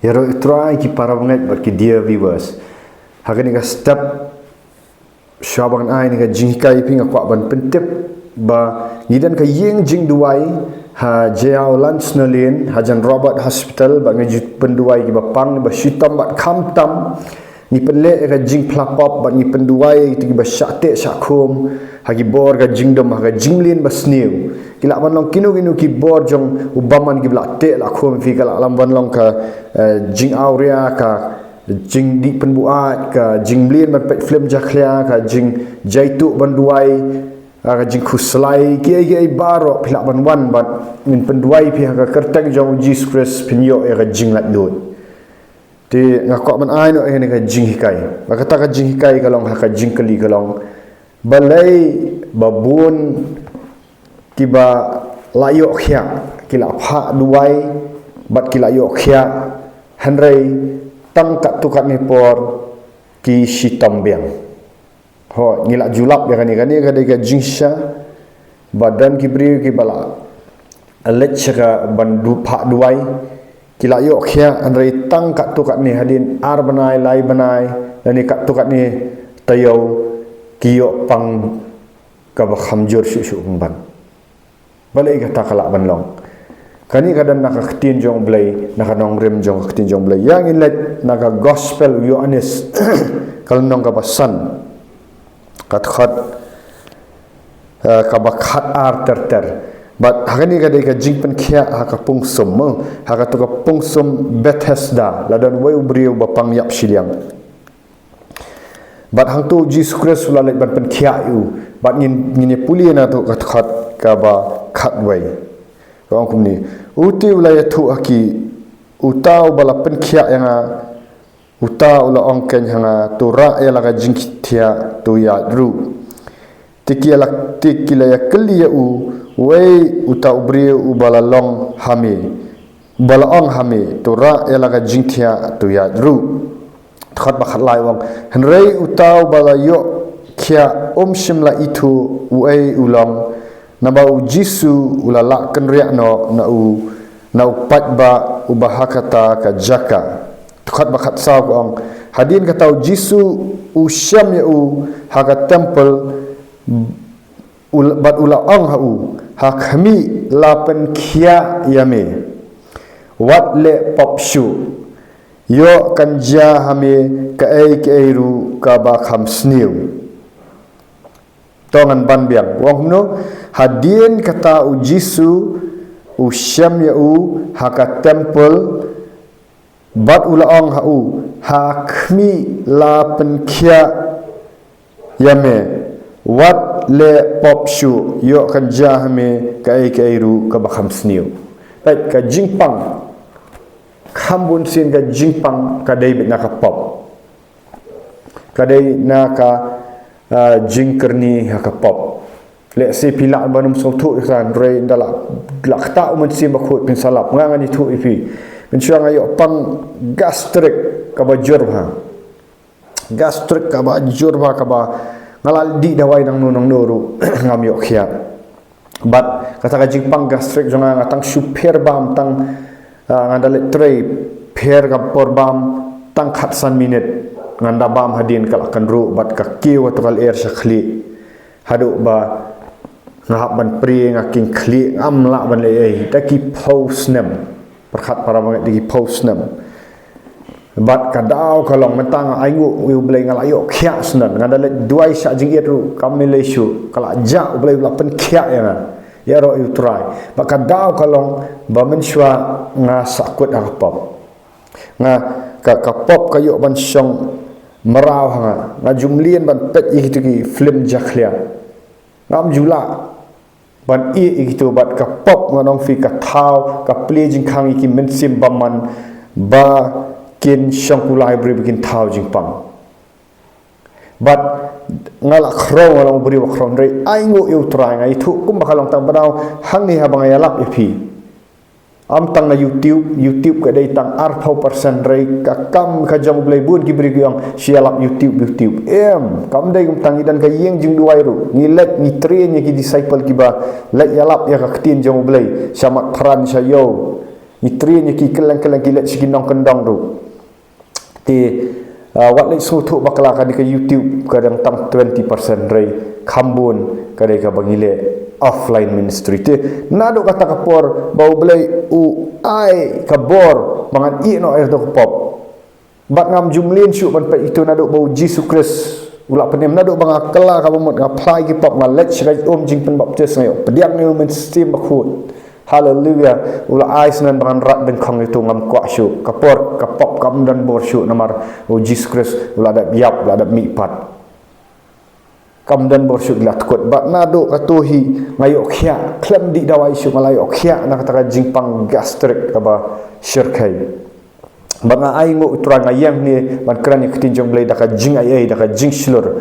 Ya ro try ki para banget but ki dear viewers. Hagan ka step syabang ai ni ka jingkai pinga kwa ban pentep ba ngidan ka yeng jing duai ha jao lunch nolin hajan Robert Hospital ba ngajut penduai ki bapang ba shitam ba kamtam ni pele ka jing plapop ba ni penduai ti ba syate syakum hagi bor ka jingdom ha jinglin ba snew kila ban long kinu ki bor jong ubaman ki bla te la khom fi kala lam ban long ka jing aurea ka jing di penbuat ka jing blin ban pet film jakhlia ka jing jaitu banduai ka jing khuslai ki baro phila ban wan bat min penduai pi ka kerteng jong Jesus Christ pinyo ka jing lat lut ti ngakok man ai no ni ka jing hikai ba kata ka jing hikai kalong ha ka jing kali kalong balai babun kiba layok khia kila pha duai bat kila yok khia hanrei tang kat tukat ni por ki shitam biang ho ngilak julap ya kani ka de jingsha badan ki bri ki bala alet chaka bandu pha duai kila yok khia anrei tang kat tukat ni hadin ar banai lai banai dan kat tukat ni tayau ki yok pang ka ba khamjur shu ban balai kata kala ban long kani kadang nak ketin jong blai nak nong rem jong ketin jong blai yang inlet nak gospel yo anis kalau nong ka pasan kat khat ka ba khat ar ter but hakani ka de ka jing pen khia ha ka pungsum ha ka to ka pungsum Bethesda ladan wai ubriu bapang yap siliang but hang tu Jesus Christ la ban pen khia yu but ngin puli na to kat khat ka ba khat wai kong kum ni uti ulaya thu aki utau bala penkhia yang utau la ongken hanga tura ya la jing thia tu ya ru tikila ya kli ya u wei utau bri u bala long hami bala ong hami tura ya la jing thia tu ya ru khat ba khat lai wong henrei utau bala yo khia shimla itu wei ulam nabau jisu ulala kenriak no na upat ba ubahakata ka jaka tukhat bakhat saw ko ang hadin ka tau jisu usyam ya u haka temple bat ula ang ha u hakmi lapen khia yame wat le popshu yo kanja hame ka ai ru ka ba kham sniu tongan ban biang wong no hadin kata ujisu usyam ya u haka temple bat ulaong ha u hakmi la penkhia yame wat le popshu yo kan jahme kai ru ka bakham sniu baik ka jingpang khambun sin ka jingpang ka dai na ka pop ka dai na ka jingkerni haka pop le se pilak banum so thu kan rei ndala lakta umun si bakhut pin salap ngangan ni thu ipi pin syang ayo pang gastric ka bajur ha gastric ka bajur ba ka ba ngalal di dawai nang nunong noru ngam yo khia bat kata ka jingpang gastric jonga ngatang super bam tang ngandale tray per ka por bam tang khat san minute nganda bam hadin kala kan ru bat ka kiw atukal air sakhli hadu ba ngahap ban pri ngaking khli amla ban le taki postnem perkhat para banget di postnem bat kadau kalong mentang aingu we blai ngalayo khia snan nganda le duai sya jing itu kamileshu kala ja blai la pen khia ya ro you try ba kadau kalong ba menshwa nga sakut akpop nga ka pop kayo ban syong merau hanga ngajumlien ban pet itu ki film jakhlia ngam jula ban itu bat ka pop nganong fi ka thau ka play jing khang ki mensim baman ba kin syangkulai beri bikin thau jing pang bat ngala khro ngalong beri wa khron rei aingo eu trai ngai thu kum bakalong tang badau hang ni habang yalap ipi am tang na YouTube ka dai tang arpau persen rei ka kam ka jam blai bun ki beri yang sialap YouTube kam dai kum tang idan ka yeng jing duai ru ni let ni train ki disciple ki ba let yalap ya ka ktin jam blai samat pran sayo mitri ni ki kelang-kelang kilat sigi nong kendong tu ti wat lek sutu bakala kan ke YouTube kadang tang 20% rai khambun kadai ka bangile offline ministry ti nado kata kapor bau belai ai kabor mangan i no air to pop bat ngam jumlin syuk ban pa itu nado bau Jesus Christ ulak penem nado bang akala ka bomot ngapply ki pop ngalet syai jing pen baptis ngayo pediak ni men sistem bakhut haleluya ulak ai senan bangan rat den khong itu ngam kwa syuk kapor kapop kam dan bor syuk namar Jesus Christ ulak ada biap ulak ada mipat kam dan bor syuk lat kot bat nado katuhi ngayo khia klem di dawai syuk malayo khia nak kata jingpang gastrik aba syirkai banga ai ngo utrang ayam ni ban kran yang ketinjong belai daka jing ai daka jing slur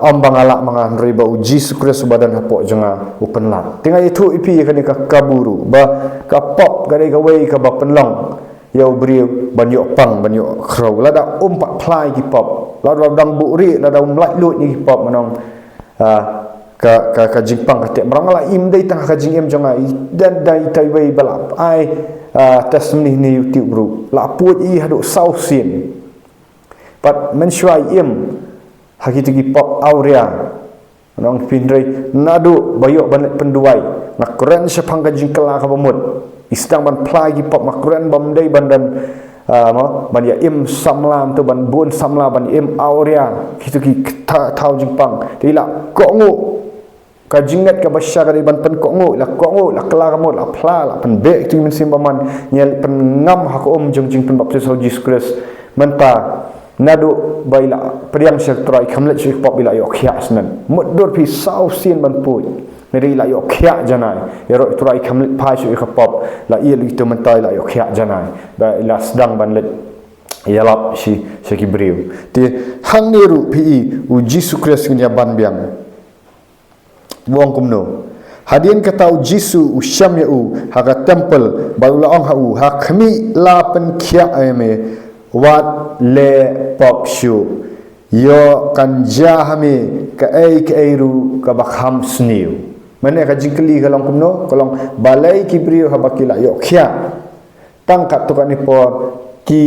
am bangala mangan riba uji sukres badan hapok jonga open lat tinga itu ipi kan ka kaburu ba ka pop gadai ka wei ka ba penlong yau beriu banyo pang banyo khrau lada umpak plai ki pop lada dang buri lada umlai lut ni pop manong ka jingpang ka te brangala im dei tang ka jing em jonga dan dai tai wei balap ai testimoni ni YouTube bro la puat i haduk sausin pat mensyai im hakiti pop aurea nong pindrai nadu bayok ban penduai nak keren sepang ka jingkela ka bamut istang ban plai pop makren bamdai bandan ban ya im samlam tu ban bun samla ban im aurea kitu ki tau jingpang dila kongu ka jingat ka basya ka ban pen kongu la kela ka mot la pla la pen be tu min simbaman nyel pen ngam ha ko jing pen baptis Jesus Christ menta nadu baila priang sektorai kamlet syik pop bila yo khia snan mudur pi sau sin ban pui neri la yo khia janai yero turai kamlet pai syik pop la ia itu mentai la yo khia janai ba ila sedang ban let yalap si sekibriu ti hang niru pi uji sukres nya ban biang buang kumno hadian katau jisu usyam yau haga temple balula ong hau hakmi la pen khia ame wat le pop shu yo kan jahami ka ai ru ka bakham sniu mane ka jingkeli kalong kumno kalong balai kibriu habakila yo khia tangkat tukan ni por ki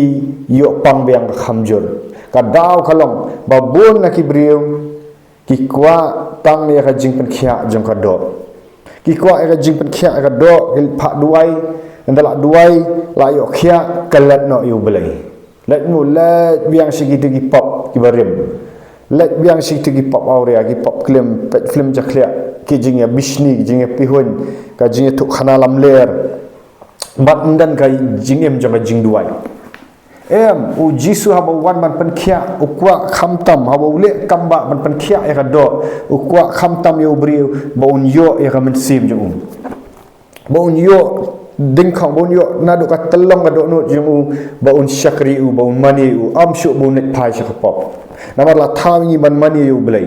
yo pang biang khamjur ka daw kalong babun na kibriu ki kwa tang ni ka jingpen khia jong ka do ki kwa ka jingpen khia ka do ki pha duai ndala duai la yo khia kalat no yu belai let mu let biang sigiti ki pop ki barim let biang sigiti ki pop aurea ki pop klem pet film jaklia ki jingya bishni jingya pihun ka jingya tu khana lam ler bat ndan ka jingem jong ka jing duai em u jisu haba wan man pen khia ukwa khamtam haba ule kamba man pen khia e ka do ukwa khamtam yo briu baun yo e ka men sim jong baun yo ding khang baun yo na do ka telong ka do no jong baun syakri u baun mani u am shu baun net pai sha pop namar la thawi ban mani yo blai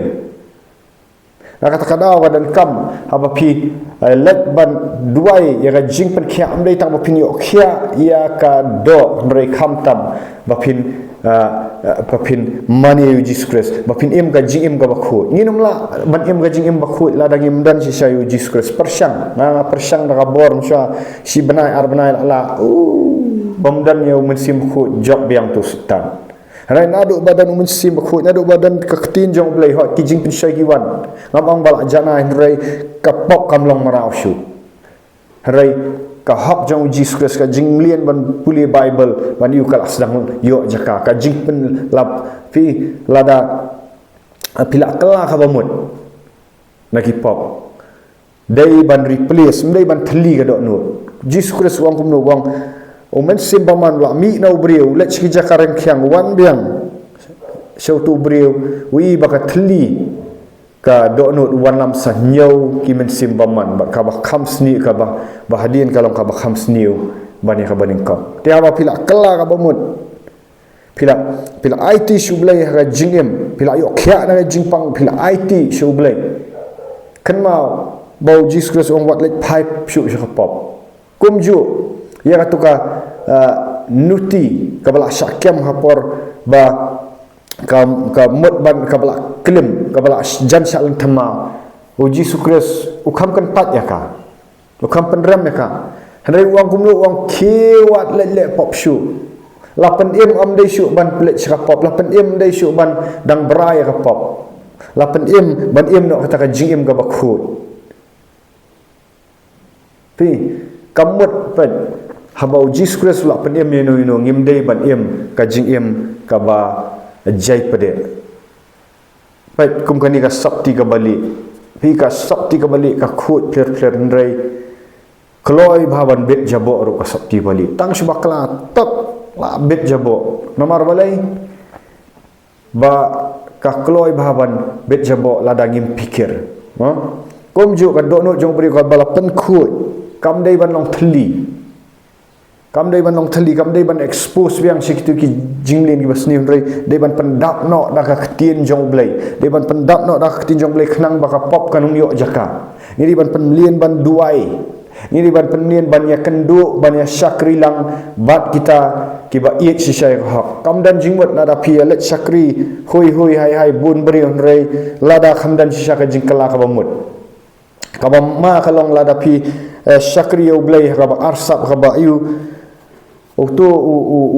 na kata kada wadan kam haba pi let ban duai ya ka jing pen khia am dei tak ba pin yo khia ya ka do nrei khamtam ba pin mani yu Jesus Christ ba pin em ka jing em ka ba khu nginum la ban em ka jing em ba khu la dang em dan si sayu Jesus Christ persang na persang da ka bor msa si benai ar benai la bamdan yo men sim khu job biang tu sultan rai nadu badan umun sim khu nadu badan ka ktin jong blai ho ki jing pin sai ki wan ngam ang bala jana rai ka pop kam long marau shu rai ka hak jong Jesus Christ ka jing lien ban puli Bible ban yu kala sedang yo jaka ka jing pen lap fi lada pila kala ka bamut naki pop dai ban replace dai ban thli ka do no Jesus Christ wang kum no wang omen simbaman la mi na ubriu let chi jakareng khyang wan biang show tu ubriu wi baka thli ka do no wan lam sa nyau ki men simbaman ba ka ba kham sni ka ba hadien kalong ka ba kham sniu bani ka baning ka ti aba pila kala ka bamut pila IT shublai ha jingem pila yo khya na jingpang pila IT shublai kan mau bau Jesus Christ ong wat let pipe shu sha pop kumju ya katuka nuti kabala syakem hapor ba ka mut ban kabala klim kabala jan syalan thama uji sukres ukam kan pat ya ka ukam penram ya ka Henry uang kumlu uang kiwat lek pop show. 8 am dai syuk ban pelet pop. 8 am dai syuk ban dang berai ka pop. 8 am ban am nak kata ka jing am ka bakut. Pi kamut pet habau Jesus Christ 8 am no ngim dai ban am ka jing am ka ba jai pede. Pet kum kani ka sabti ka balik. Pi ka sabti ka balik ka khut pler ndrai. Kloi bhaban bet jabok ro ka sabti balik. Tang subakla tak la bet jabok nomor balai ba ka kloi bhaban bet jabok lada ngim pikir kom ju ka donot jong beri ka bala pen khut kam dai ban long thli kam dai ban expose biang sikitu ki jinglin ki basni rei dai ban pendap no da ka ktien jong blai dai ban pendap no da ka ktien jong blai khnang ba ka pop kanung yo jaka ngiri ban penlien ban duai ngiri ban penlien ban ya kendu ban ya syakri lang bat kita kiba iet sisai hak kamdan jingmut nada pia let syakri hui hai bun beri rei lada kamdan sisa ka jingkala ka bamut ka ma kalong lada pi syakri yo blai ka ba arsap ka ba yu Uktu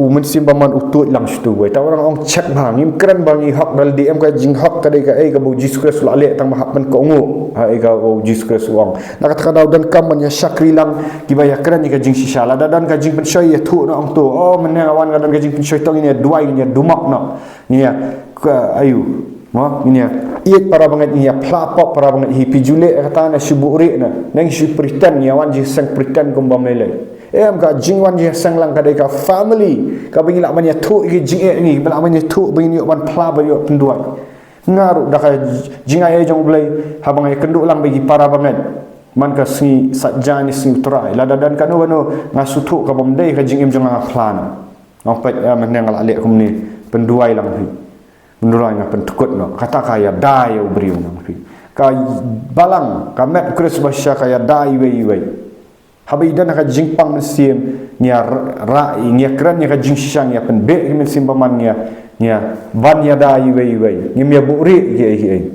mensim baman utut lang situ we ta orang ong cek bang im keren bang i hak dal DM ka jing hak kadai ka ka bu Jesus Christ la le tang mahak pen ko ngu ha ka o Jesus Christ wang nak kata kadau dan kam ya syakri lang kibaya keren ka jing sisa la dan ka jing pen syai ya tu na ong tu oh men awan ka dan ka jing pen syai tong ini duai ni dumak na ni ya ka ayu ini ya iet para banget ini ya plapok para banget hi pijule kata na syuburi na nang syu pritan ni awan ji sang pritan kumbam lele ka jingwan je sang lang kadai ka family ka bingi lak manya tu ki jing ni bala manya tu bingi ban pla ba yo penduai ngaru da ka jingai jong blai habang ai kenduk lang bagi para banget man ka singi satjani sing trai la dan kanu bano ngasutu ka bomdai ka jingim jong plan ngopet menang lak lek kum ni penduai lang hi penduai ngap pentukut no kata kaya dai yo briu nang hi ka balang ka met kris basya kaya dai wei habai dan ka jingpang mesim nya rai nya kran nya ka jing sisang nya pen be mesim paman nya ban nya dai wei nya mia buri ge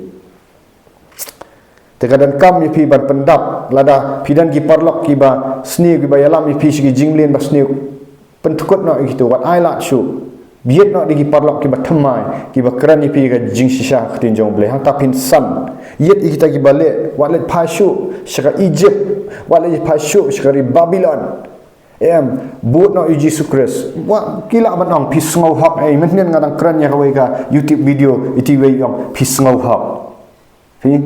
tegadan kam nya pi ban pendap lada pidan ki parlok ki ba sni ki ba yalam nya pi si jinglin ba sni pentukut no gitu wat ai la shu biet no di parlok ki ba thamai ki ba kran nya pi ka jing sisa ktin jong ble hang ta pin san yet kita ki bale walet pashu syaka Egypt walet pashu syaka Babylon but no Jesus Christ wa kila manong pis ngau hak ai men ngadang kran nya kawai ka YouTube video iti wei yong pis ngau hak fi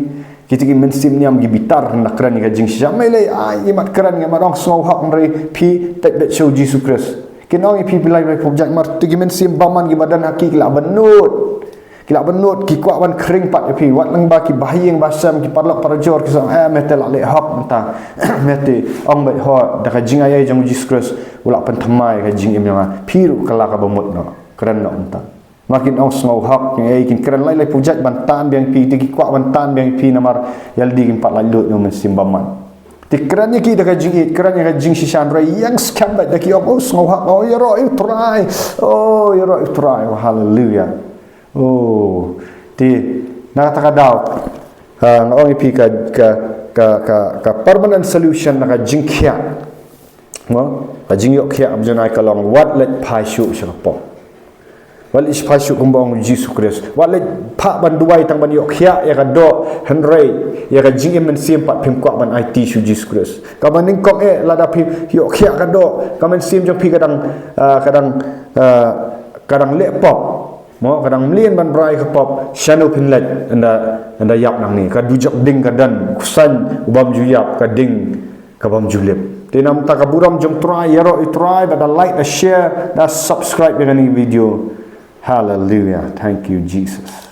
kita ki mensim nyam gi bitar nak kran ka jing sisa mai le ai imat kran nga manong ngau hak nri pi tek bet show Jesus Christ kinong pi pilai bai project mar tu gi mensim baman gi badan hakik la benut kila benut ki kuat wan kering pat pi wat lang ba ki bahiyeng basam ki parlok parajor ki sang metel ale hak menta mete ong bai ho da ka jing ayai jong Jesus Christ ulak pen thamai ka jing im yang piru kala ka bamut no keren no menta makin ong ngau hak yang ai kin keren lai pujat bantan biang pi ti ki kuat bantan biang pi namar yaldi kin pat lalut no mesim baman ti kerannya ki da ka jing kerannya ka jing sisan rai yang scam da ki ong ngau hak oh ya ro try hallelujah oh ti nak takadaw ngong ipi ka permanent solution nak jingkhia mo ka jingyok khia abjanai kalong wat let phashu shapop wal is phashu kumbong Jesus Christ wat let pha banduai tang ban yok khia ya ka do henrei ya ka jingim men sim pat phim kwa ban IT shu Jesus Christ ka maning kok lada phi yok khia ka do ka men sim jong phi kadang le pop mo kadang mlien ban brai ka pop shanu pinlet anda yap nang ni ka dujak ding ka dan kusan ubam juyap ka ding ka bam julep tinam ta ka buram jong try yero try but like share da subscribe dengan ni video hallelujah thank you Jesus.